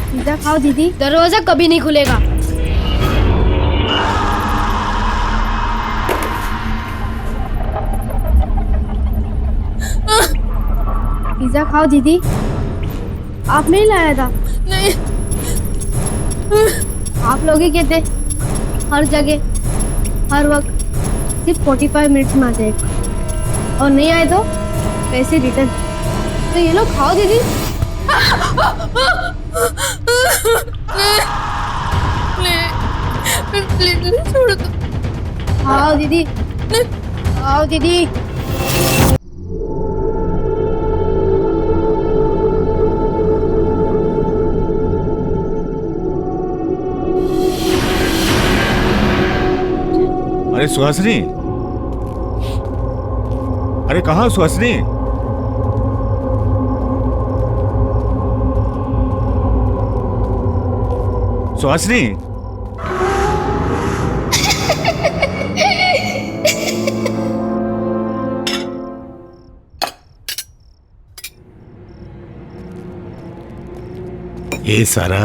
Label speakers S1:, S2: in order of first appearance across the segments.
S1: Pizza खाओ दीदी, दरवाजा कभी नहीं खुलेगा। पिज्जा खाओ दीदी। आप नहीं लाया था?
S2: नहीं।
S1: आप लोग ही कहते हर जगह हर वक्त सिर्फ 45 मिनट्स में आ जाएगा और नहीं आए तो पैसे रिटर्न। तो ये लोग खाओ दीदी।
S2: प्लीज छोड़ दो।
S1: खाओ दीदी, खाओ दीदी।
S3: अरे सुहासिनी, अरे कहाँ सुहासिनी? सुहासिनी, ये सारा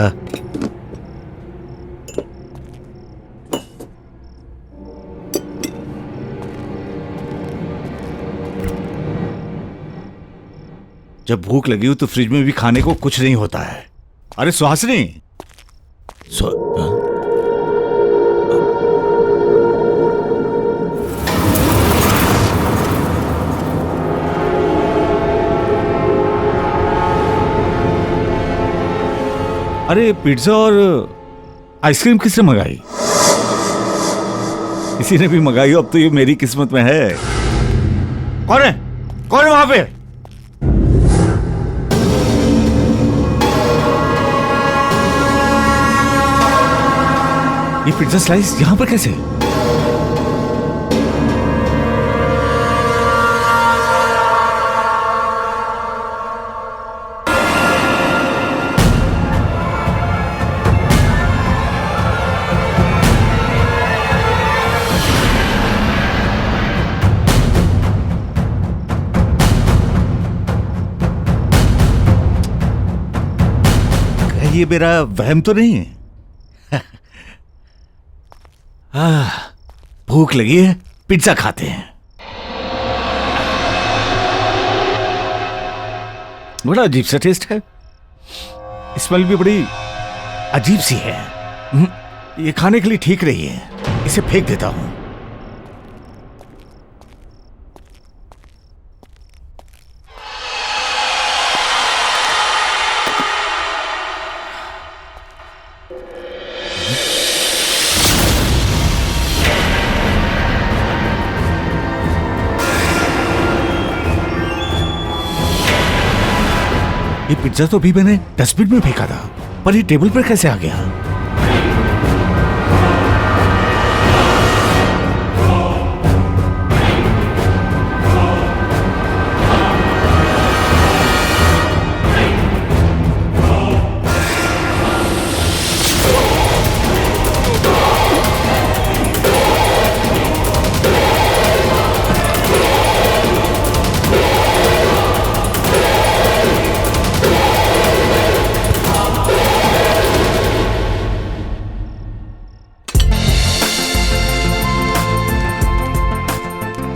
S3: जब भूख लगी हो तो फ्रिज में भी खाने को कुछ नहीं होता है। अरे सुहासिनी, अरे पिज्जा और आइसक्रीम किसने मंगाई? किसी ने भी मंगाई हो, अब तो ये मेरी किस्मत में है। कौन है? कौन है वहां पे? ये पिज्जा स्लाइस यहां पर कैसे? ये मेरा वहम तो नहीं है? भूख लगी है, पिज्जा खाते हैं। बड़ा अजीब सा टेस्ट है, स्मेल भी बड़ी अजीब सी है। ये खाने के लिए ठीक नहीं है, इसे फेंक देता हूं। ये पिज्जा तो अभी मैंने डस्टबिन में फेंका था, पर ये टेबल पर कैसे आ गया?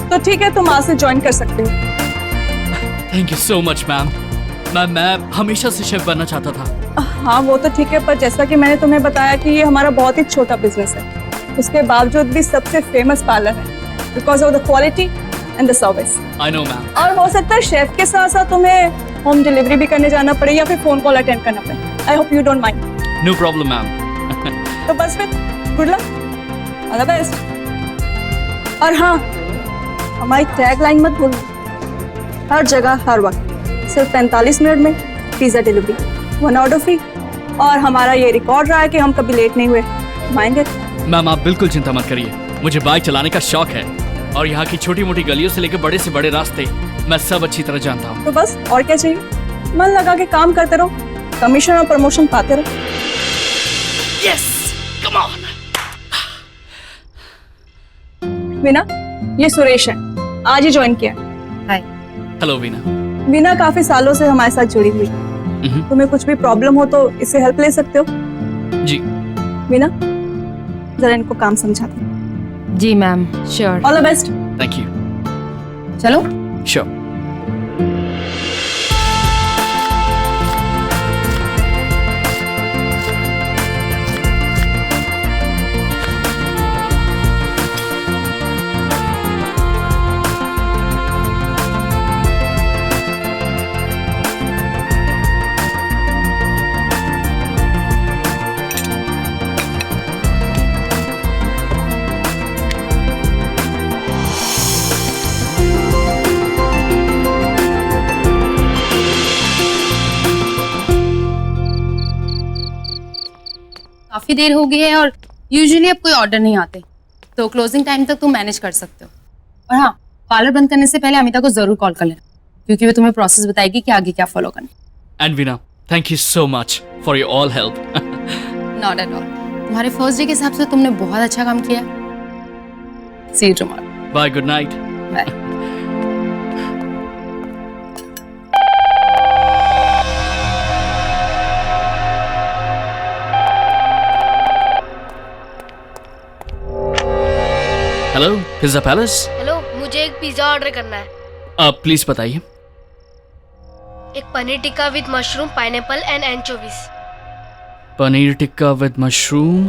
S4: तो ठीक है, तुम आज से ज्वाइन कर सकते हो।
S5: Thank you so much ma'am. मैं हमेशा से शेफ बनना चाहता था।
S4: हाँ वो तो ठीक है, पर जैसा कि मैंने तुम्हें बताया कि ये हमारा बहुत ही छोटा बिजनेस है, उसके बावजूद भी सबसे फेमस पार्लर है because of the quality and the service.
S5: I know ma'am.
S4: और हो सकता है शेफ के साथ साथ तुम्हें होम डिलीवरी भी करने जाना पड़े या फिर फोन कॉल अटेंड करना पड़े। I hope you don't mind.
S5: No problem ma'am.
S4: तो बस फिर good luck, all the best. और हाँ, हमारी टैग लाइन मत भूलना, हर जगह हर वक्त सिर्फ 45 मिनट में पिज्जा डिलीवरी, 1 ऑर्डर फ्री। और हमारा ये रिकॉर्ड रहा है कि हम कभी लेट नहीं हुए। Mind it?
S5: मैम आप बिल्कुल चिंता मत करिए, मुझे बाइक चलाने का शौक है और यहाँ की छोटी मोटी गलियों से लेकर बड़े से बड़े रास्ते मैं सब अच्छी तरह जानता हूँ।
S4: तो बस और क्या चाहिए, मन लगा के काम करते रहो, कमीशन और प्रमोशन पाते रहो।
S5: Yes, come on.
S4: वीना, ये सुरेश है, आज ही ज्वाइन किया।
S1: हाय।
S5: हेलो वीना।
S4: वीना काफी सालों से हमारे साथ जुड़ी हुई है। तुम्हें कुछ भी प्रॉब्लम हो तो इससे हेल्प ले सकते हो।
S5: जी।
S4: वीना, जरा इनको काम समझा दो।
S2: जी ma'am, sure.
S4: All the best.
S5: Thank you.
S1: चलो।
S5: श्योर।
S2: काफी देर हो गई है और यूजुअली अब कोई ऑर्डर नहीं आते, तो क्लोजिंग टाइम तक तुम मैनेज कर सकते हो। और हाँ, पार्लर बंद करने से पहले अमिता को जरूर कॉल कर लेना, क्योंकि वो तुम्हें प्रोसेस बताएगी कि आगे क्या फॉलो करना।
S5: And Veena, thank you so much for your all help.
S2: Not at all. तुम्हारे फर्स्ट डे के हिसाब से तुमने बहुत अच्छा काम किया। See you tomorrow.
S5: Bye, good night.
S2: Bye.
S5: Hello, pizza palace.
S6: Hello, मुझे एक पिज्जा ऑर्डर करना है।
S5: आप प्लीज बताइए।
S6: एक paneer tikka with mushroom, pineapple and anchovies.
S5: Paneer tikka with mushroom,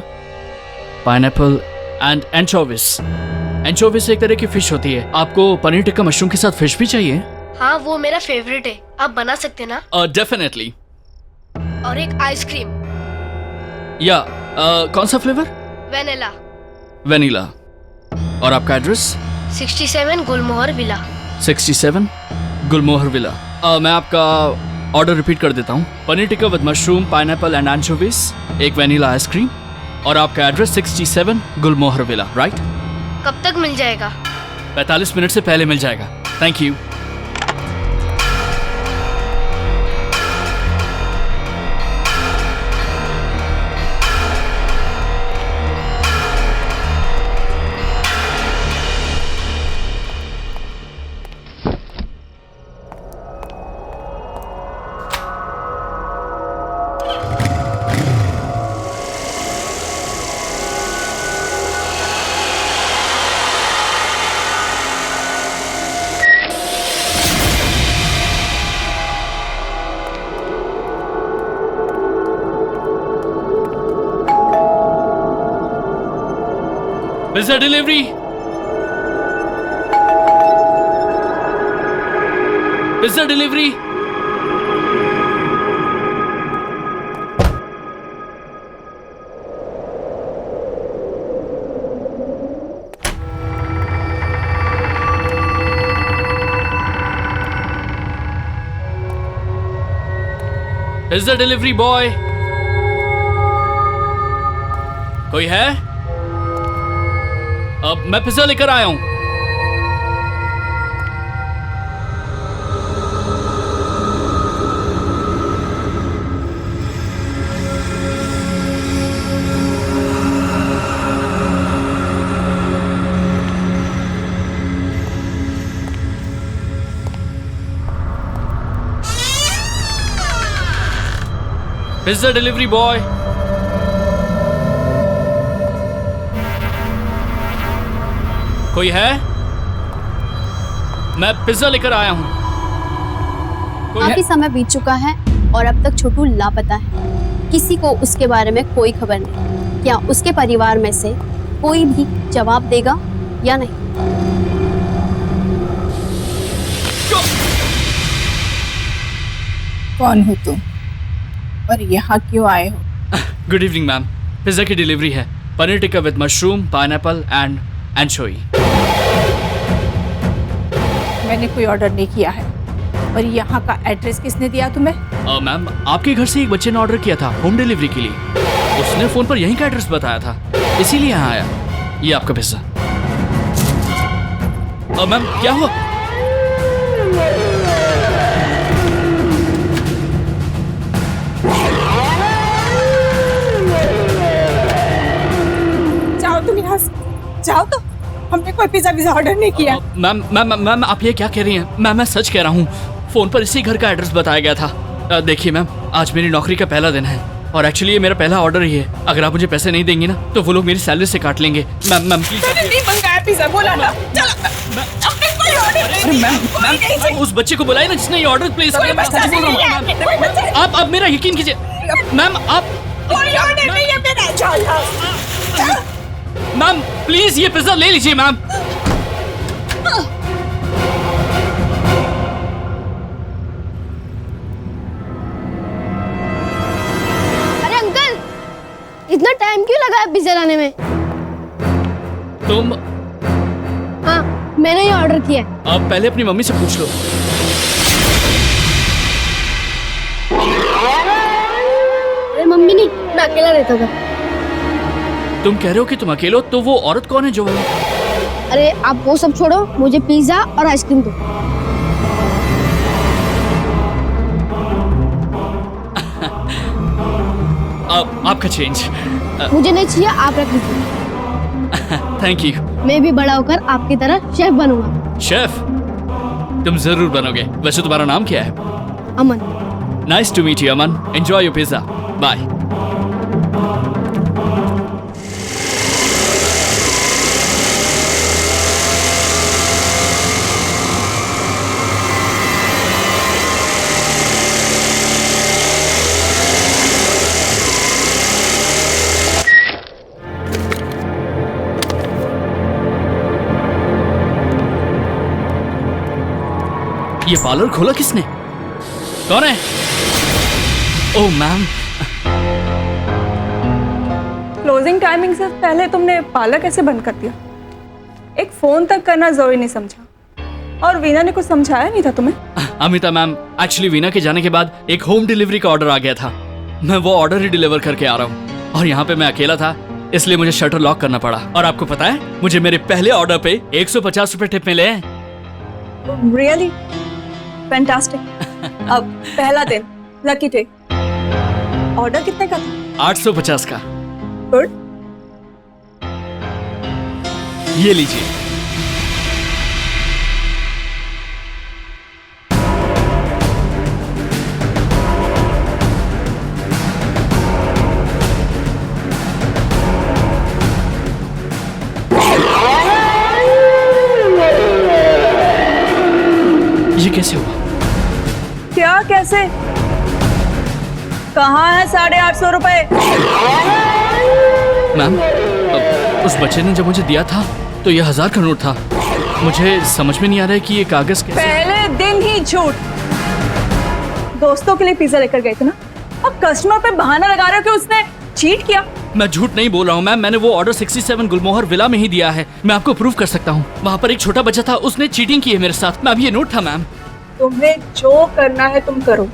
S5: pineapple and anchovies. Anchovies एक तरह की फिश होती है। आपको पनीर टिक्का मशरूम के साथ फिश भी चाहिए?
S6: हाँ, वो मेरा फेवरेट है। आप बना सकते ना?
S5: डेफिनेटली।
S6: और एक आइसक्रीम।
S5: या कौन सा फ्लेवर?
S6: वेनिला।
S5: वेनिला। और आपका address?
S6: 67 Gulmohar villa.
S5: 67 Gulmohar villa. मैं आपका ऑर्डर रिपीट कर देता हूँ। Paneer tikka with mushroom, pineapple and anchovies, एक वेनिला आइसक्रीम, और आपका एड्रेस 67 गुलमोहर विला, राइट?
S6: कब तक मिल जाएगा?
S5: 45 मिनट से पहले मिल जाएगा। Thank you. Pizza delivery. Pizza delivery. Pizza delivery boy. कोई है? अब मैं पिज्जा लेकर आया हूं। Pizza delivery boy. कोई है? मैं पिज्जा लेकर आया हूं।
S7: काफी समय बीत चुका है और अब तक छोटू लापता है। किसी को उसके बारे में कोई खबर नहीं। क्या उसके परिवार में से कोई भी जवाब देगा या नहीं?
S8: कौन हो तुम और यहाँ क्यों आए हो?
S5: गुड इवनिंग मैम, पिज्जा की डिलीवरी है। Paneer tikka with mushroom, pineapple and anchovy.
S8: मैंने कोई ऑर्डर नहीं किया है। और यहाँ का एड्रेस किसने दिया तुम्हें?
S5: मैम, आपके घर से एक बच्चे ने ऑर्डर किया था होम डिलीवरी के लिए। उसने फोन पर यहीं का एड्रेस बताया था, इसीलिए यहाँ आया। ये आपका पिज्जा। मैम क्या हुआ?
S8: कोई पिज्जा पिज्जा ऑर्डर नहीं किया।
S5: मैम मैम मैम आप ये क्या कह रही हैं? मैम मैं सच कह रहा हूँ, फोन पर इसी घर का एड्रेस बताया गया था। देखिए मैम, आज मेरी नौकरी का पहला दिन है और एक्चुअली ये मेरा पहला ऑर्डर ही है। अगर आप मुझे पैसे नहीं देंगे ना तो वो लोग मेरी सैलरी से काट लेंगे। Ma'am ma'am please.
S8: नहीं मंगाया पिज्जा, बोला ना। चलो अपने कोई ऑर्डर नहीं।
S5: मैम उस बच्चे को बुलाए ना जिसने ये ऑर्डर प्लेस किया। आप मेरा यकीन कीजिए मैम, आप
S8: कोई ऑर्डर नहीं है मेरा। चलो
S5: मैम प्लीज ये पिज्जा ले लीजिए मैम।
S1: अरे अंकल, इतना टाइम क्यों लगा है पिज्जा लाने में?
S5: तुम
S1: हाँ, मैंने ये ऑर्डर किया है।
S5: आप पहले अपनी मम्मी से पूछ लो।
S1: अरे मम्मी नहीं, मैं अकेला रहता था।
S5: तुम कह रहे हो कि तुम अकेले हो, तो वो औरत कौन है जो
S1: अरे आप वो सब छोड़ो, मुझे पिज्जा और आइसक्रीम दो।
S5: आपका चेंज।
S1: मुझे नहीं चाहिए, आप रख लीजिए।
S5: Thank you.
S1: मैं भी बड़ा होकर आपकी तरह शेफ बनूंगा।
S5: शेफ तुम जरूर बनोगे। वैसे तुम्हारा नाम क्या है?
S1: Aman.
S5: Nice to meet you Aman. Enjoy your pizza. Bye. ये पार्लर खोला किसने? कौन है? ओह मैम।
S4: क्लोजिंग टाइमिंग से पहले तुमने पार्लर कैसे बंद कर दिया? एक फोन तक करना जरूरी नहीं समझा? और वीना ने कुछ समझाया नहीं था तुम्हें?
S5: अमिता मैम, एक्चुअली वीना के जाने के बाद एक होम डिलीवरी का ऑर्डर आ गया था। मैं वो ऑर्डर ही डिलीवर करके आ रहा हूँ और यहाँ पे मैं अकेला था, इसलिए मुझे शटर लॉक करना पड़ा। और आपको पता है, मुझे मेरे पहले ऑर्डर पे 150 रुपए टिप मिले हैं।
S4: Really fantastic. अब पहला दिन, लकी डे। ऑर्डर कितने का था?
S5: 850 का।
S4: गुड।
S5: ये लीजिए। ये कैसे हुआ?
S4: क्या कैसे? कहाँ है 850 रुपए?
S5: मैम, उस बच्चे ने जब मुझे दिया था तो ये 1000 का नोट था। मुझे समझ में नहीं आ रहा है कि ये कागज कैसे।
S4: पहले दिन ही झूठ। दोस्तों के लिए पिज्जा लेकर गए थे ना, अब कस्टमर पे बहाना लगा रहे हो कि उसने चीट किया।
S5: मैं झूठ नहीं बोल रहा हूँ मैम, मैंने वो ऑर्डर 67 गुलमोहर विला में ही दिया है। मैं आपको प्रूव कर सकता हूँ। वहाँ पर एक छोटा बच्चा था, उसने चीटिंग की है मेरे साथ। मैं, अब ये नोट था मैम।
S4: तुम्हें जो करना है तुम करो।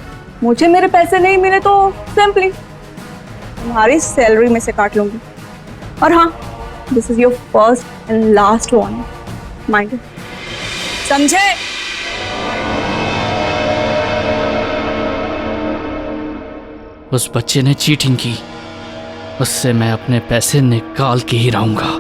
S4: मुझे मेरे पैसे नहीं मिले तो सिंपली तुम्हारी सैलरी में से काट लूंगी। और हाँ, this is your first and last one, mind. समझे?
S5: उस बच्चे ने चीटिंग की, उससे मैं अपने पैसे निकाल के ही रहूंगा।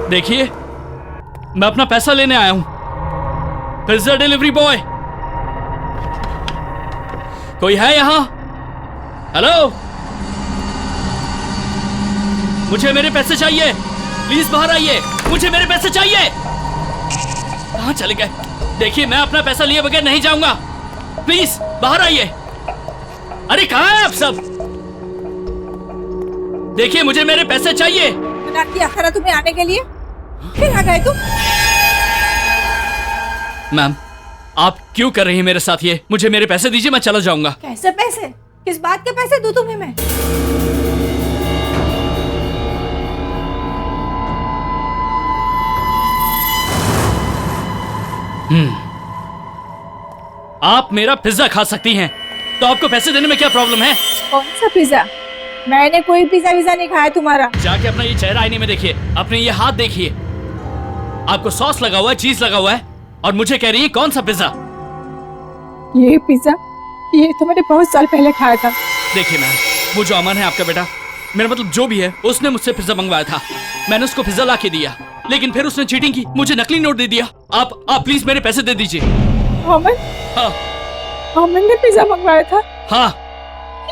S5: देखिए, मैं अपना पैसा लेने आया हूं। पिज्जा डिलीवरी बॉय, कोई है यहां? हेलो, मुझे मेरे पैसे चाहिए। प्लीज बाहर आइए, मुझे मेरे पैसे चाहिए। कहां चले गए? देखिए, मैं अपना पैसा लिए बगैर नहीं जाऊंगा। प्लीज बाहर आइए। अरे कहां है आप सब? देखिए, मुझे मेरे पैसे चाहिए।
S8: मना किया था तुम्हें आने के लिए, फिर आ गए तुम।
S5: मैम, आप क्यों कर रही हैं मेरे साथ ये? मुझे मेरे पैसे दीजिए, मैं चला जाऊंगा।
S8: कैसे पैसे? किस बात के पैसे दूं तुम्हें मैं?
S5: आप मेरा पिज्जा खा सकती हैं, तो आपको पैसे देने में क्या प्रॉब्लम है?
S8: कौन सा पिज्जा? मैंने कोई पिज्जा विज्जा नहीं खाया तुम्हारा।
S5: जाके अपना ये चेहरा आईने में देखिए, अपने ये हाथ देखिए। आपको सॉस लगा हुआ है, चीज लगा हुआ है। और मुझे कह रही है कौन सा पिज्जा?
S8: ये पिज्जा, ये तो मैंने बहुत साल पहले खाया था।
S5: देखिए मैम, वो जो अमन है आपका बेटा, मेरा मतलब जो भी है, उसने मुझसे पिज्जा मंगवाया था। मैंने उसको पिज्जा ला के दिया, लेकिन फिर उसने चीटिंग की, मुझे नकली नोट दे दिया। आप प्लीज मेरे पैसे दे दीजिए।
S8: अमन?
S5: हाँ
S8: अमन ने पिज्जा मंगवाया था?
S5: हाँ।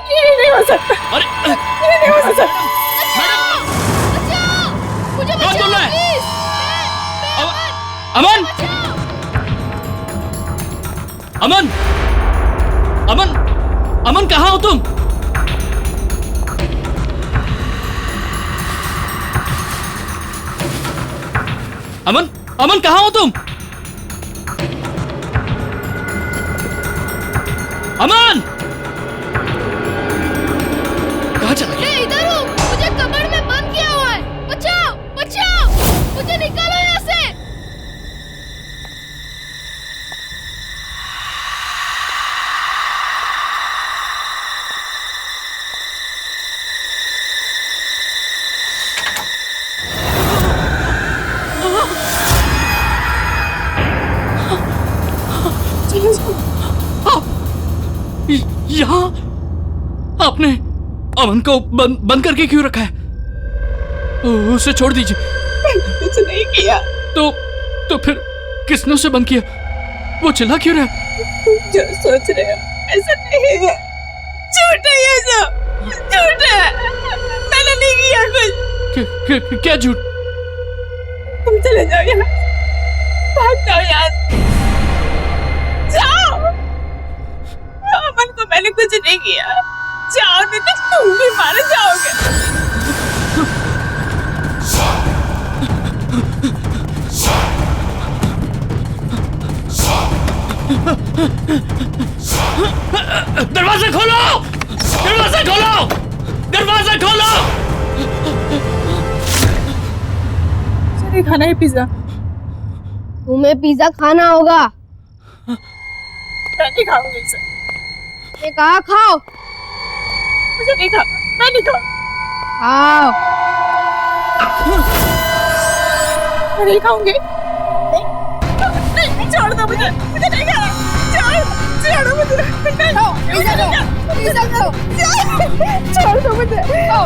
S8: ये नहीं हो सकता।
S5: अरे
S8: ये नहीं हो सकता।
S5: कौन बोल रहा है? अमन! अमन! अमन! अमन कहाँ हो तुम? अमन! अमन कहाँ हो तुम? अमन! कहाँ चला गया?
S6: मैं इधर हूँ, मुझे कमर में बंद किया हुआ है। बचाओ, बचाओ, मुझे निकालो यहाँ से।
S5: यहाँ आपने अमन को बंद करके क्यों रखा है? उसे छोड़ दीजिए।
S8: कुछ नहीं किया।
S5: तो फिर किसने उसे बंद किया? वो चिल्ला क्यों रहा है?
S8: जो सोच रहे हो ऐसा नहीं है, झूठ है ये सब, झूठ है। मैंने नहीं किया कुछ।
S5: क्या झूठ?
S8: तुम चले जाओ यहाँ, भाग जाओ यहाँ से। जाओ। अमन को मैंने कुछ नहीं किया। जाओ, नहीं तो तुम भी मारे जाओगे।
S5: दरवाजा खोलो! दरवाजा खोलो! दरवाजा खोलो!
S8: मुझे खाना है पिज्जा।
S1: तुम्हें पिज्जा खाना होगा।
S8: मैं नहीं खाऊंगी इसे।
S1: ये कहा खाओ।
S8: मुझे नहीं खा, मैं नहीं खाऊं।
S1: खाओ।
S8: मैं नहीं खाऊंगी। नहीं, छोड़ दो मुझे नहीं खाना। छोड़ दो मुझे।
S1: खाओ, पिज्जा खाओ, पिज्जा खाओ।
S8: छोड़ दो मुझे।
S1: खाओ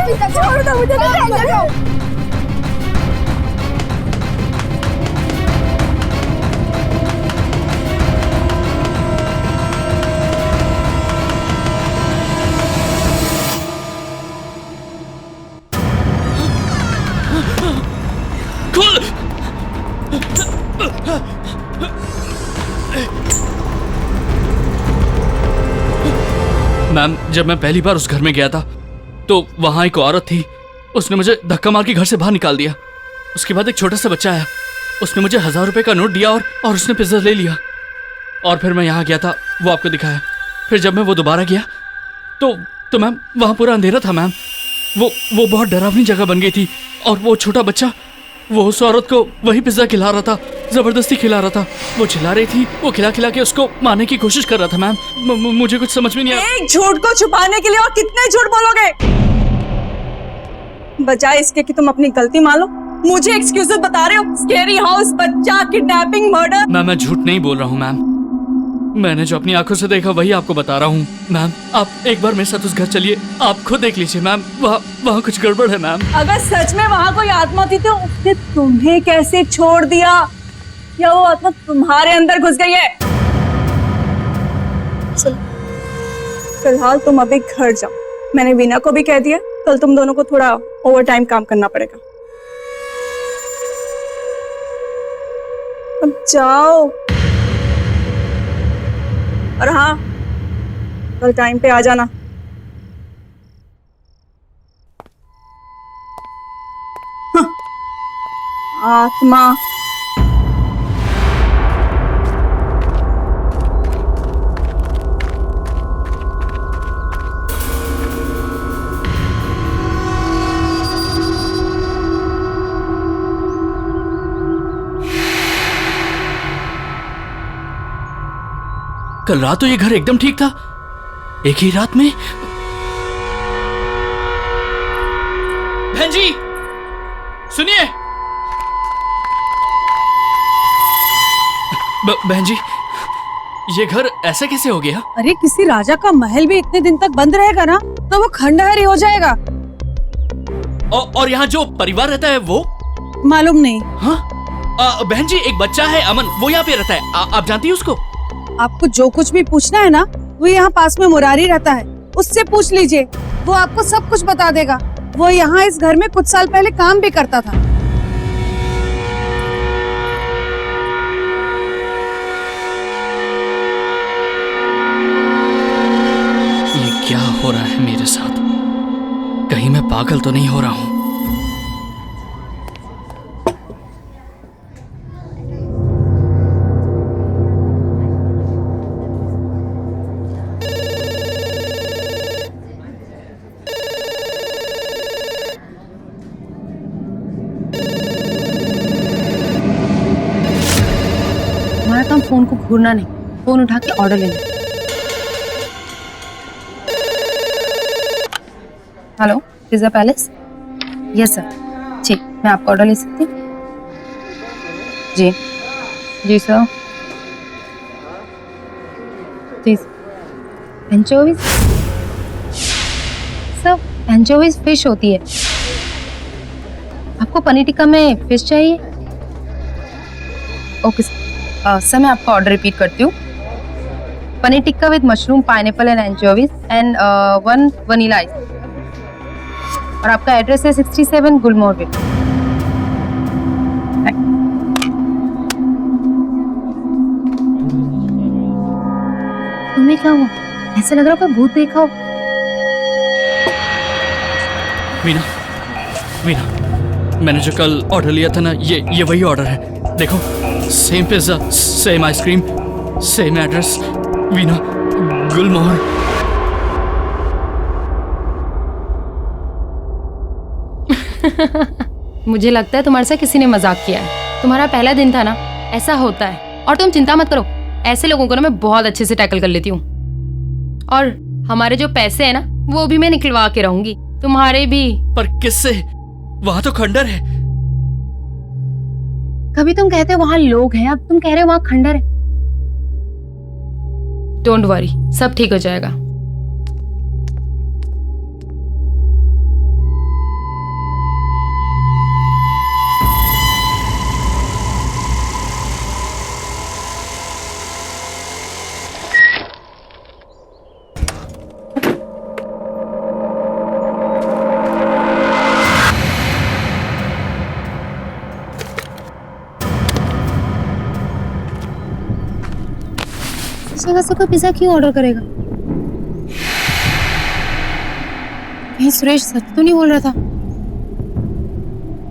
S1: पिज्जा,
S8: छोड़ दो मुझे।
S1: पिज्जा खाओ।
S5: खोल! मैम, जब मैं पहली बार उस घर में गया था तो वहां एक औरत थी। उसने मुझे धक्का मार के घर से बाहर निकाल दिया। उसके बाद एक छोटा सा बच्चा आया, उसने मुझे 1000 रुपए का नोट दिया और उसने पिज्जा ले लिया। और फिर मैं यहाँ गया था, वो आपको दिखाया। फिर जब मैं वो दोबारा गया तो मैम वहाँ पूरा अंधेरा था। मैम वो बहुत डरावनी जगह बन गई थी। और वो छोटा बच्चा, वो उस औरत को वही पिज्जा खिला रहा था, जबरदस्ती खिला रहा था। वो चिल्ला रही थी, वो खिला खिला के उसको मारने की कोशिश कर रहा था। मैम मुझे कुछ समझ में नहीं आया।
S4: एक झूठ को छुपाने के लिए और कितने झूठ बोलोगे? बजाय इसके कि तुम अपनी गलती मान लो, मुझे एक्सक्यूजेस बता रहे हो। स्केरी हाउस, बच्चा, किडनैपिंग, मर्डर।
S5: मैम मैं झूठ नहीं बोल रहा हूँ। मैम मैंने जो अपनी आंखों से देखा वही आपको बता रहा हूँ। मैम आप एक बार मेरे साथ उस घर चलिए, आप खुद देख लीजिए। मैम वहाँ कुछ गड़बड़ है। मैम
S4: अगर सच में वहाँ कोई आत्मा थी तो उसने तुम्हें कैसे छोड़ दिया? या वो आत्मा तुम्हारे अंदर घुस गई है? चलो, फिलहाल तुम अभी घर जाओ। मैंने वीना को भी कह दिया, कल तुम दोनों को थोड़ा ओवर टाइम काम करना पड़ेगा। अब जाओ। और हाँ, कल टाइम पे आ जाना। आत्मा।
S5: कल रात तो ये घर एकदम ठीक था, एक ही रात में। बहन जी सुनिए। बहन जी, ये घर ऐसे कैसे हो गया?
S4: अरे किसी राजा का महल भी इतने दिन तक बंद रहेगा ना तो वो खंडहर ही हो जाएगा।
S5: और यहाँ जो परिवार रहता है वो?
S4: मालूम नहीं।
S5: हाँ बहन जी, एक बच्चा है अमन, वो यहाँ पे रहता है, आप जानती है उसको?
S4: आपको जो कुछ भी पूछना है ना, वो यहाँ पास में मुरारी रहता है, उससे पूछ लीजिए, वो आपको सब कुछ बता देगा। वो यहाँ इस घर में कुछ साल पहले काम भी करता था।
S5: ये क्या हो रहा है मेरे साथ? कहीं मैं पागल तो नहीं हो रहा हूँ?
S2: हमारा काम फोन को घूरना नहीं, फोन उठा के ऑर्डर लेना। Hello, pizza palace? Yes sir. जी, मैं आपका ऑर्डर ले सकती हूँ? जी जी सर। जी एंचोवीज? सर एंचोवीज फिश होती है, आपको पनीर टिक्का में फिश चाहिए? ओके सर, मैं आपका ऑर्डर रिपीट करती हूँ। Paneer tikka with mushroom, pineapple and anchovies and 1 vanilla ice. और आपका एड्रेस है 67 गुलमोहर विला। तुम्हें क्या हुआ? ऐसा लग रहा है कोई भूत देखा हो।
S5: मीना, मीना, मैंने जो कल ऑर्डर लिया था ना, ये वही ऑर्डर है। देखो, same pizza, same ice cream, same address, Meena, Gulmohar.
S2: मुझे लगता है तुम्हारे साथ किसी ने मजाक किया है। तुम्हारा पहला दिन था ना, ऐसा होता है। और तुम चिंता मत करो, ऐसे लोगों को ना मैं बहुत अच्छे से टैकल कर लेती हूँ। और हमारे जो पैसे हैं ना, वो भी मैं निकलवा के रहूंगी, तुम्हारे भी।
S5: पर किससे? वहां तो खंडर है।
S2: कभी तुम कहते हो वहां लोग हैं, अब तुम कह रहे हो वहां खंडर है। डोंट वरी, सब ठीक हो जाएगा। जगह से कोई पिज्जा क्यों ऑर्डर करेगा? कहीं सुरेश सच तो नहीं बोल रहा था?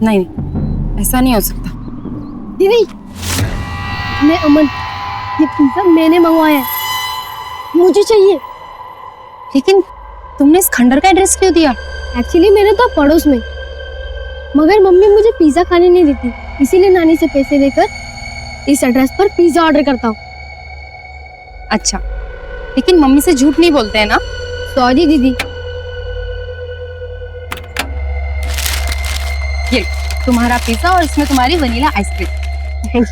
S2: नहीं, ऐसा नहीं हो सकता।
S1: दीदी, मैं अमन, ये पिज्जा मैंने मंगवाया है, मुझे चाहिए।
S2: लेकिन तुमने इस खंडर का एड्रेस क्यों दिया?
S1: एक्चुअली मैंने तो पड़ोस में, मगर मम्मी मुझे पिज्जा खाने नहीं देती, इसीलिए नानी से पैसे लेकर इस एड्रेस पर पिज्जा ऑर्डर करता हूँ।
S2: अच्छा, लेकिन मम्मी से झूठ नहीं बोलते हैं ना?
S1: सॉरी दीदी।
S2: ये तुम्हारा पिज्जा और इसमें तुम्हारी वनीला आइसक्रीम।
S1: Thank you.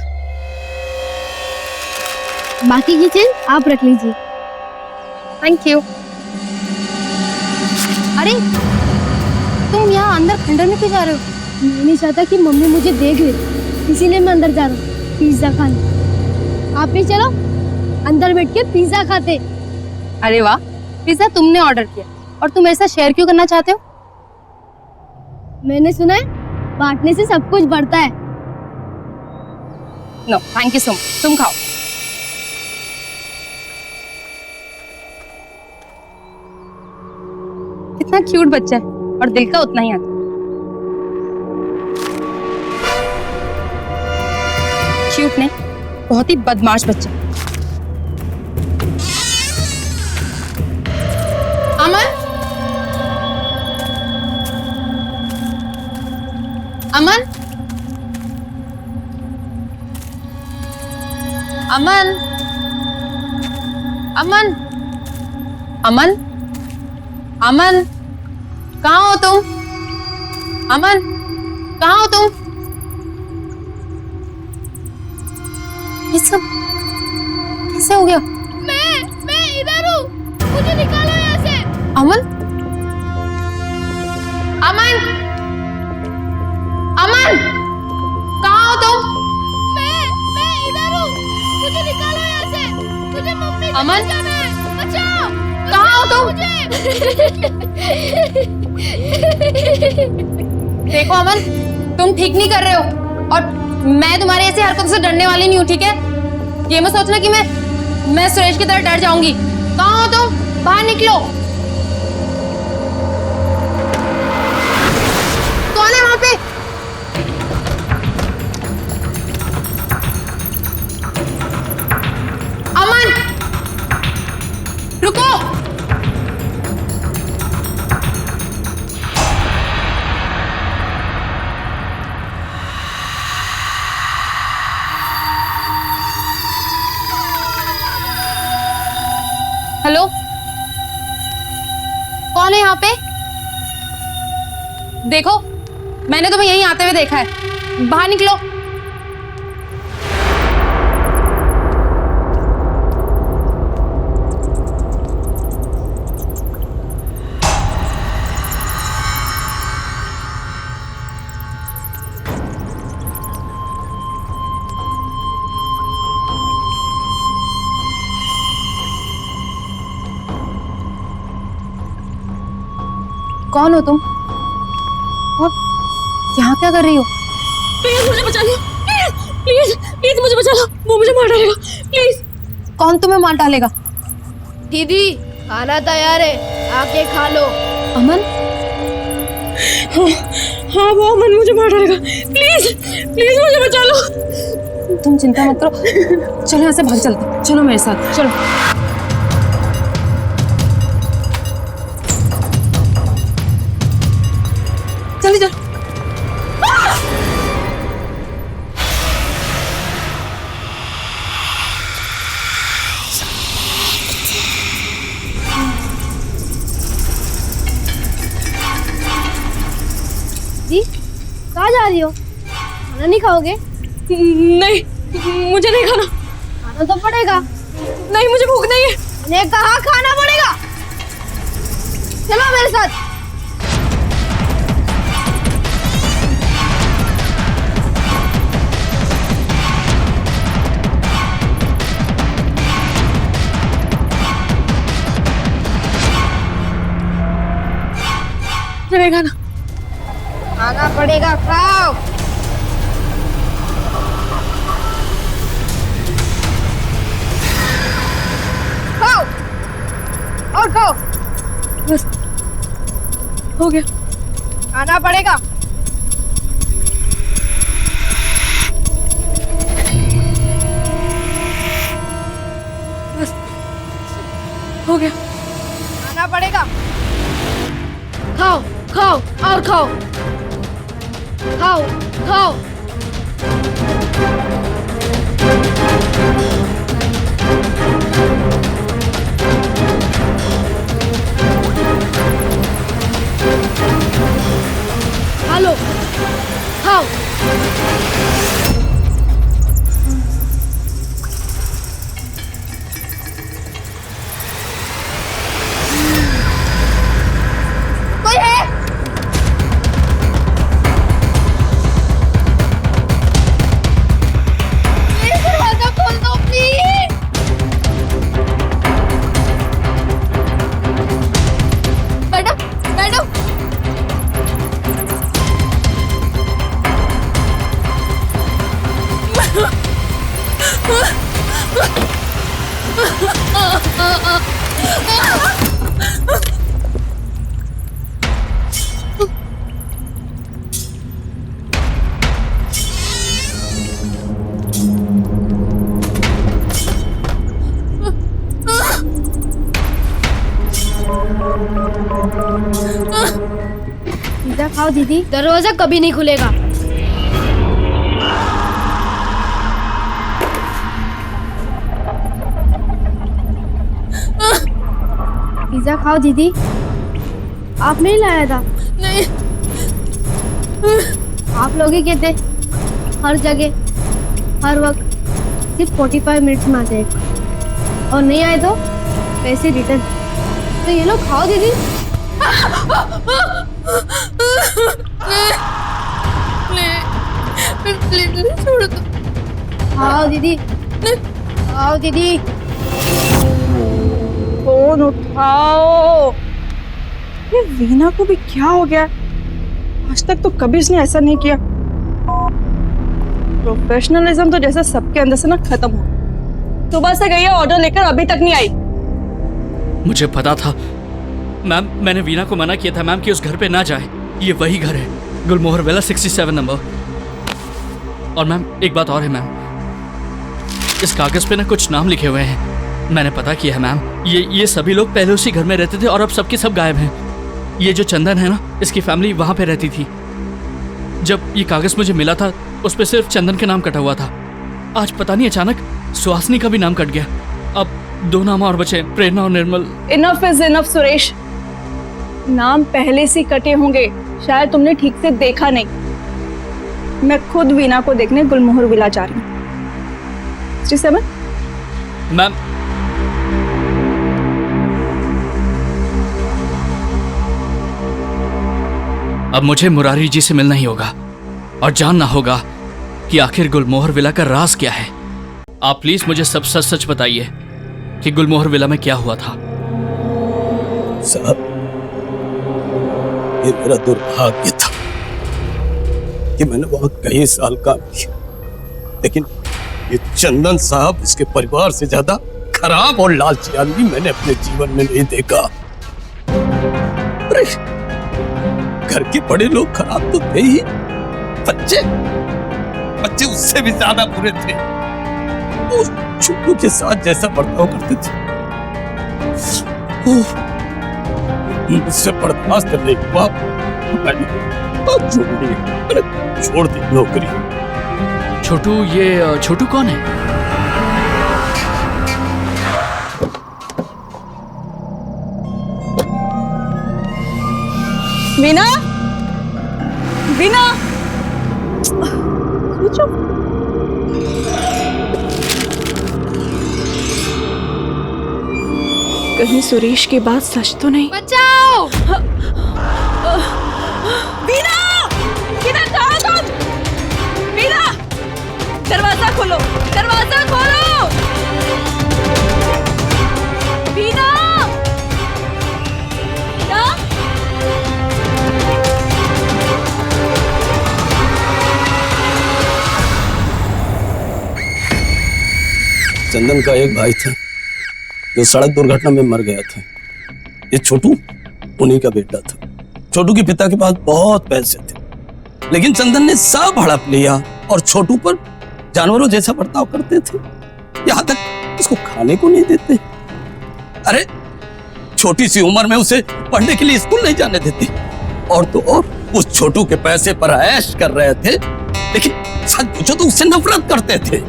S1: बाकी की चीज आप रख लीजिए।
S2: Thank you. अरे तुम यहाँ अंदर खंडर में क्यों जा रहे हो?
S1: मैं नहीं चाहता कि मम्मी मुझे देख ले, इसीलिए मैं अंदर जा रहा हूँ पिज्जा खाने। आप भी चलो, अंदर बैठ के पिज्जा खाते।
S2: अरे वाह, पिज्जा तुमने ऑर्डर किया और तुम मेरे साथ शेयर क्यों करना चाहते हो?
S1: मैंने सुना है बांटने से सब कुछ बढ़ता है।
S2: No thank you so much, तुम खाओ। कितना क्यूट बच्चा है और दिल का उतना ही आता। क्यूट नहीं, बहुत ही बदमाश बच्चा। अमन, अमन, अमन, अमन, अमन, अमन, कहाँ हो तुम? अमन, कहाँ हो तुम? ये सब कैसे हो गया?
S6: मैं इधर हूँ, मुझे निकालो यहाँ से।
S2: अमन, अमन, अमन, कहाँ हो तुम?
S6: मैं इधर हूँ, मुझे निकालो यहाँ से। मुझे मम्मी से
S2: अमन?
S6: बचाना है, बचाओ।
S2: कहाँ हो तुम? देखो अमन, तुम ठीक नहीं कर रहे हो और मैं तुम्हारी ऐसी हरकतों से डरने वाली नहीं हूँ, ठीक है? ये मत सोचना कि मैं सुरेश की तरह डर जाऊंगी। कहाँ हो तुम? बाहर निकलो। कौन है वहां पे? अमन, रुको। हेलो, कौन है यहाँ पे? देखो, मैंने तुम्हें यहीं आते हुए देखा है। बाहर निकलो। कौन हो तुम? और यहाँ क्या कर रही हो?
S8: प्लीज मुझे बचा लो, प्लीज प्लीज मुझे बचा लो, वो मुझे मार डालेगा, प्लीज।
S2: कौन तुम्हें मार डालेगा?
S1: दीदी खाना तैयार है, आके खा लो।
S2: अमन?
S8: हाँ वो अमन मुझे मार डालेगा, प्लीज प्लीज मुझे बचा लो।
S2: तुम चिंता मत करो, चलो यहाँ से भाग चलते। चलो मेरे साथ, चलो। जल्दी चल।
S1: दी कहाँ जा रही हो? खाना नहीं खाओगे?
S8: नहीं मुझे नहीं खाना।
S1: खाना तो पड़ेगा।
S8: नहीं मुझे भूख नहीं है।
S1: मैंने कहा खाना पड़ेगा। चलो मेरे साथ।
S8: नहीं खाना।
S1: खाना पड़ेगा, खाओ। खाओ और खाओ।
S8: बस हो गया।
S1: खाना पड़ेगा।
S8: बस हो गया।
S1: खाना पड़ेगा। खाओ खाओ और खाओ। खाओ खाओ। खा लो, खाओ। कोई है? प्लीज दरवाजा खोल दो, प्लीज। मैडम मैडम पिज्जा खाओ दीदी, दरवाजा कभी नहीं खुलेगा। पिज्जा खाओ दीदी, आप नहीं लाया था?
S8: नहीं
S1: आप लोग ही कहते हर जगह हर वक्त सिर्फ 45 मिनट्स में आ जाएगा। और नहीं आए तो पैसे रिटर्न। तो ये लो खाओ दीदी।
S6: प्लीज छोड़ दो।
S1: खाओ दीदी, खाओ दीदी।
S4: फोन उठाओ। ये वीना को भी क्या हो गया? आज तक तो कभी इसने ऐसा नहीं किया। प्रोफेशनलिज्म तो जैसे सबके अंदर से ना खत्म हो। सुबह से गई है ऑर्डर लेकर, अभी तक नहीं आई।
S5: मुझे पता था मैम, मैंने वीना को मना किया था मैम कि उस घर पे ना जाए। ये वही घर है, गुलमोहर विला 67 नंबर। और मैम एक बात और है मैम, इस कागज पे ना कुछ नाम लिखे हुए हैं। मैंने पता किया है मैम, ये सभी लोग पहले उसी घर में रहते थे और अब सबके सब गायब हैं। ये जो चंदन है ना, इसकी फैमिली वहां पे रहती थी। जब ये कागज मुझे मिला था उस पे सिर्फ चंदन के नाम कटा हुआ था। आज पता नहीं अचानक सुहासनी का भी नाम कट गया। अब 2 नाम और बचे, प्रेरणा और Nirmal.
S4: Enough is enough Suresh. नाम पहले से कटे होंगे, शायद तुमने ठीक से देखा नहीं। मैं खुद वीना को देखने गुलमोहर विला जा रही हूँ। 67
S5: मैम अब मुझे मुरारी जी से मिलना ही होगा और जानना होगा कि आखिर गुलमोहर विला का राज क्या है। आप प्लीज मुझे सब सच सच बताइए कि गुलमोहर विला में क्या हुआ था।
S9: साहब, ये मेरा दुर्भाग्य था कि मैंने वहां कई साल काम किया, लेकिन ये चंदन साहब, इसके परिवार से ज्यादा खराब और लालची आदमी मैंने अपने जीवन में नहीं देखा। अरे घर के बड़े लोग खराब तो थे ही, बच्चे उससे भी ज्यादा बुरे थे। उस छोटू के साथ जैसा बर्ताव करते थे मुझसे बर्दाश्त करने के बाद मैंने छोड़ दी नौकरी।
S5: छोटू, ये छोटू कौन है?
S4: Veena, Veena, switch off. कहीं सुरेश की बात सच तो नहीं?
S6: बचाओ।
S4: वीना, किधर जाओ तुम? वीना, दरवाजा खोलो, दरवाजा खोलो। वीना, वीना,
S9: चंदन का एक भाई था जो सड़क दुर्घटना में मर गया था। ये छोटू उन्हीं का बेटा था। छोटू के पिता के पास बहुत पैसे थे, लेकिन चंदन ने सब हड़प लिया और छोटू पर जानवरों जैसा बर्ताव करते थे। यहां तक उसको खाने को नहीं देते। अरे छोटी सी उम्र में उसे पढ़ने के लिए स्कूल नहीं जाने देते। और तो और उस छोटू के पैसे पर ऐश कर रहे थे, लेकिन सच पूछो तो उससे नफरत करते थे।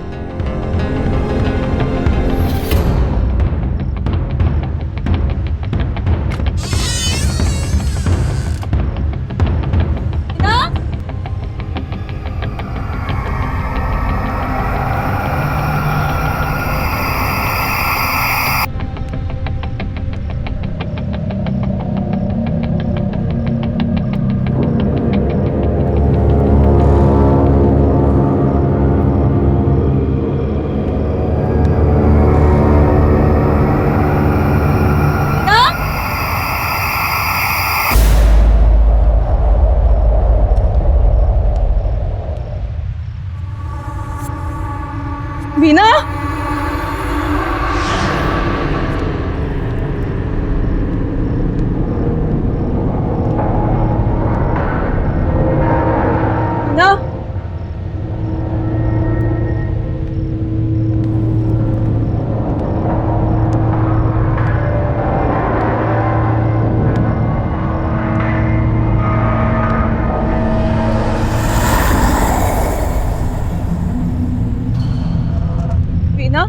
S4: वीना, ना वीना,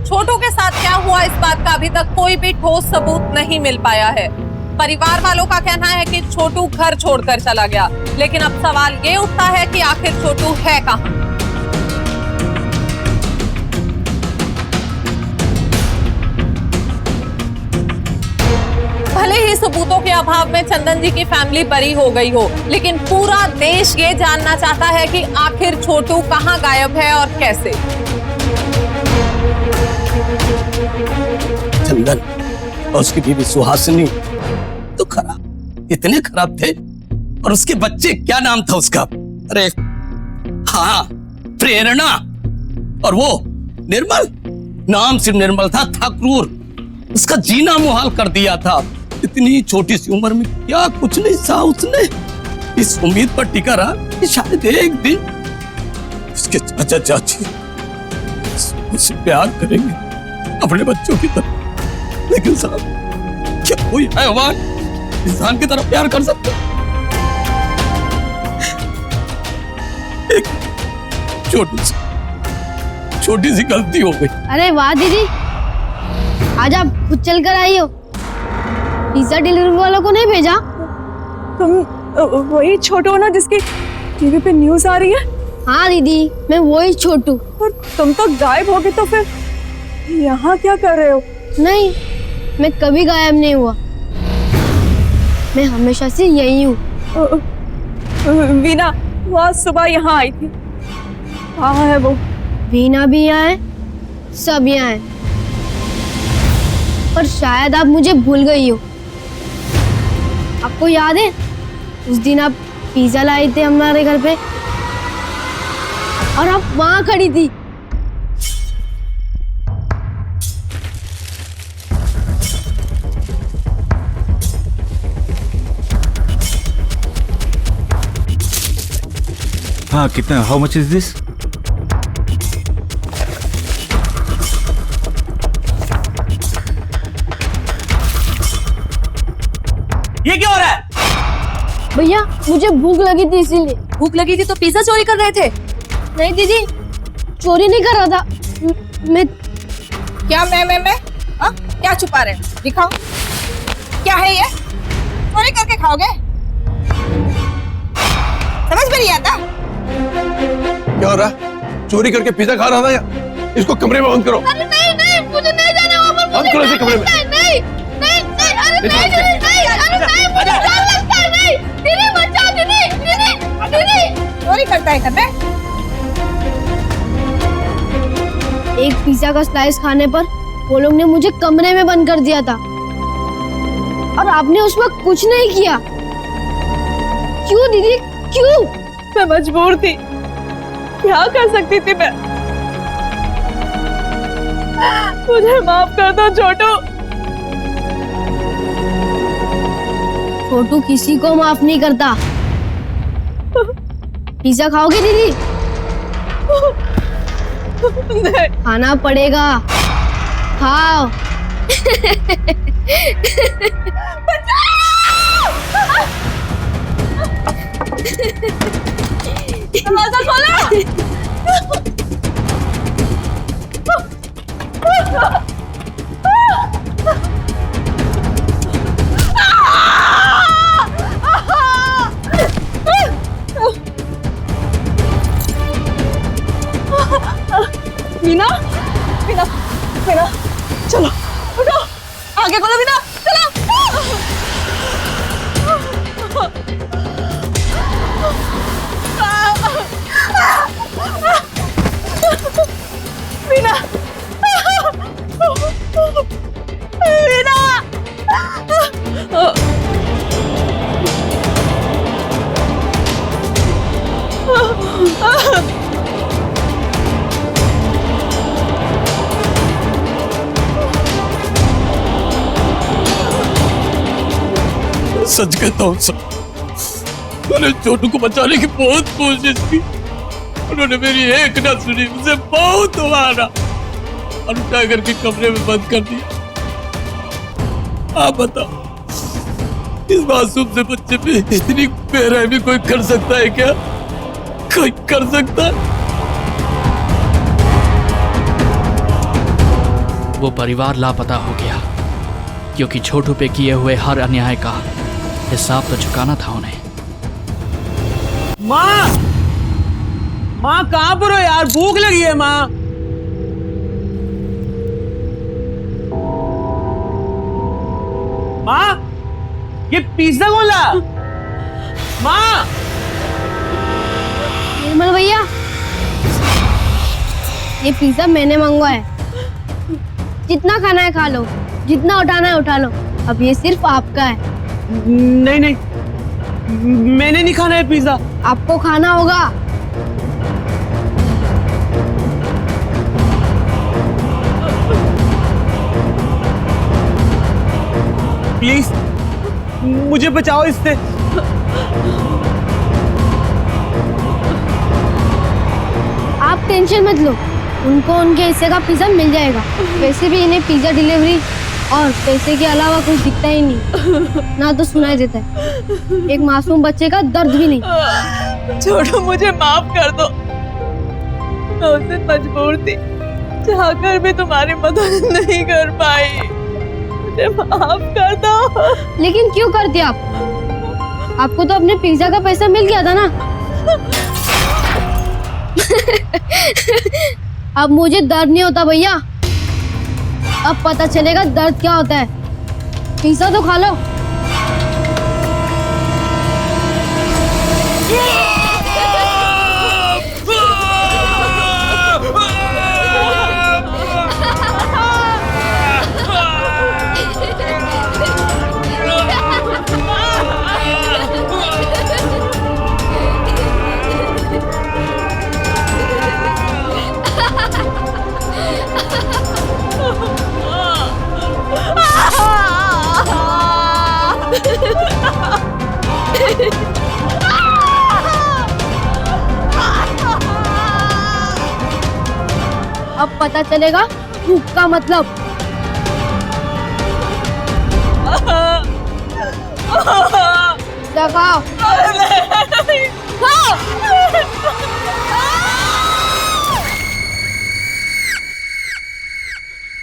S8: छोटू के साथ क्या हुआ इस बात का अभी तक कोई भी ठोस सबूत नहीं मिल पाया है।
S10: परिवार वालों का कहना है कि छोटू घर छोड़कर चला गया, लेकिन अब सवाल ये उठता है कि आखिर छोटू है कहाँ। भले ही सबूतों के अभाव में चंदन जी की फैमिली बरी हो गई हो, लेकिन पूरा देश ये जानना चाहता है कि आखिर छोटू कहाँ गायब है और कैसे।
S9: चंदन और उसकी बीवी सुहासिनी तो खराब, इतने खराब थे। और उसके बच्चे, क्या नाम था उसका? अरे हाँ, प्रेरणा। और वो निर्मल, नाम सिर्फ निर्मल था क्रूर। उसका जीना मुहाल कर दिया था। इतनी छोटी सी उम्र में क्या कुछ नहीं सहा उसने। इस उम्मीद पर टिका रहा कि शायद एक दिन उसके चाचा चाची उससे प्यार करेंगे अपने बच्चों की तरह। लेकिन साहब, क्या कोई हैवान इंसान की तरह प्यार कर सकता? एक छोटी सी गलती हो गई।
S1: अरे वाह दीदी, आज आप खुद चल कर आई हो, पिज्जा डिलीवरी वालों को नहीं भेजा?
S4: तुम वही छोटू हो ना जिसकी टीवी पे न्यूज आ रही है?
S1: हाँ दीदी, मैं वही छोटू।
S4: और तुम तो गायब हो गए, तो फिर यहाँ क्या कर रहे हो?
S1: नहीं, मैं कभी गायब नहीं हुआ, मैं हमेशा से यही हूँ।
S4: वीना वो आज सुबह यहाँ आई थी, कहाँ है वो?
S1: वीना भी यहाँ है, सब यहाँ है, पर शायद आप मुझे भूल गई हो। आपको याद है उस दिन आप पिज्जा लाए थे हमारे घर पे और आप वहां खड़ी थी?
S3: हाँ, कितना? How much is this?
S9: ये क्या हो रहा है?
S1: भैया मुझे भूख लगी थी इसीलिए।
S10: भूख लगी थी तो पिज्जा चोरी कर रहे थे?
S1: नहीं दीदी, चोरी नहीं कर रहा था मैं।
S8: क्या मैं हाँ? क्या छुपा रहे हो? दिखाओ, क्या है ये? चोरी करके खाओगे? समझ में नहीं आता?
S11: क्या हो रहा है? चोरी करके पिज्जा खा रहा था या? इसको कमरे में बंद करो।
S6: अरे नहीं, मुझे नहीं जाना वहाँ पर।
S11: बंद करो इसे कमरे में।
S6: नहीं, अरे मुझे डर लगता है, नहीं। दीदी बचाओ, दीदी।
S8: चोरी करता है घर में?
S1: एक पिज्जा का स्लाइस खाने पर वो लोग ने मुझे कमरे में बंद कर दिया था और आपने उस वक्त कुछ नहीं किया। क्यों दीदी, क्यों?
S4: मैं मजबूर थी, क्या कर सकती थी मैं? मुझे माफ कर दो छोटू।
S1: छोटू किसी को माफ नहीं करता। पिज्जा खाओगे दीदी?
S4: नहीं।
S1: खाना पड़ेगा, खाओ।
S4: दरवाजा खोलो। वीना, वीना, वीना, चलो उठो, आगे खोलो वीना, चलो। वीना, वीना,
S9: सच कहता हूँ सर, मैंने छोटू को बचाने की बहुत कोशिश की। उन्होंने मेरी एक ना सुनी, मुझे बहुत मारा और उठा करके कमरे में बंद कर दिया। आप बताओ, इस मासूम से बच्चे पे इतनी बेरहमी कोई कर सकता है क्या? कोई कर सकता है?
S5: वो परिवार लापता हो गया, क्योंकि छोटू पे किए हुए हर अन्याय का हिसाब तो चुकाना था उन्हें।
S12: माँ, माँ कहाँ पर हो यार, भूख लगी है माँ। माँ, ये पिज्जा कौन ला? माँ,
S1: निर्मल भैया, ये पिज्जा मैंने मंगवाया है। जितना खाना है खा लो, जितना उठाना है उठा लो। अब ये सिर्फ आपका है।
S12: नहीं नहीं, मैंने नहीं खाना है पिज्जा।
S1: आपको खाना होगा।
S12: प्लीज मुझे बचाओ इससे।
S1: आप टेंशन मत लो, उनको उनके हिस्से का पिज्जा मिल जाएगा। वैसे भी इन्हें पिज्जा डिलीवरी और पैसे के अलावा कुछ दिखता ही नहीं, ना तो सुनाई देता है। एक मासूम बच्चे का दर्द भी नहीं।
S8: छोड़ो, मुझे माफ कर दो। मैं उस दिन मजबूर थी, चाहकर भी तुम्हारी मदद नहीं कर पाई। मुझे माफ कर दो।
S1: लेकिन क्यों करते आप? आपको तो अपने पिज्जा का पैसा मिल गया था ना। अब मुझे दर्द नहीं होता भैया, अब पता चलेगा दर्द क्या होता है। पिज्जा तो खा लो। अब पता चलेगा भूख का मतलब। खाओ।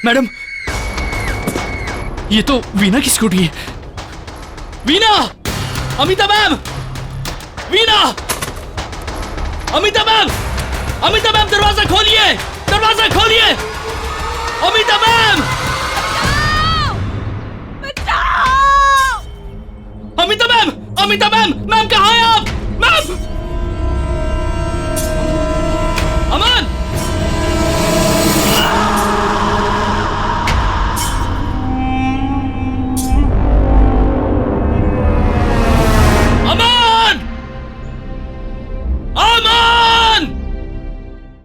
S5: मैडम, ये तो वीना की स्कूटी है। Veena! Amita ma'am! Veena! Amita ma'am! Amita ma'am, दरवाजा खोलिए! दरवाजा खोलिए! Amita ma'am! Amita ma'am! Amita ma'am! Ma'am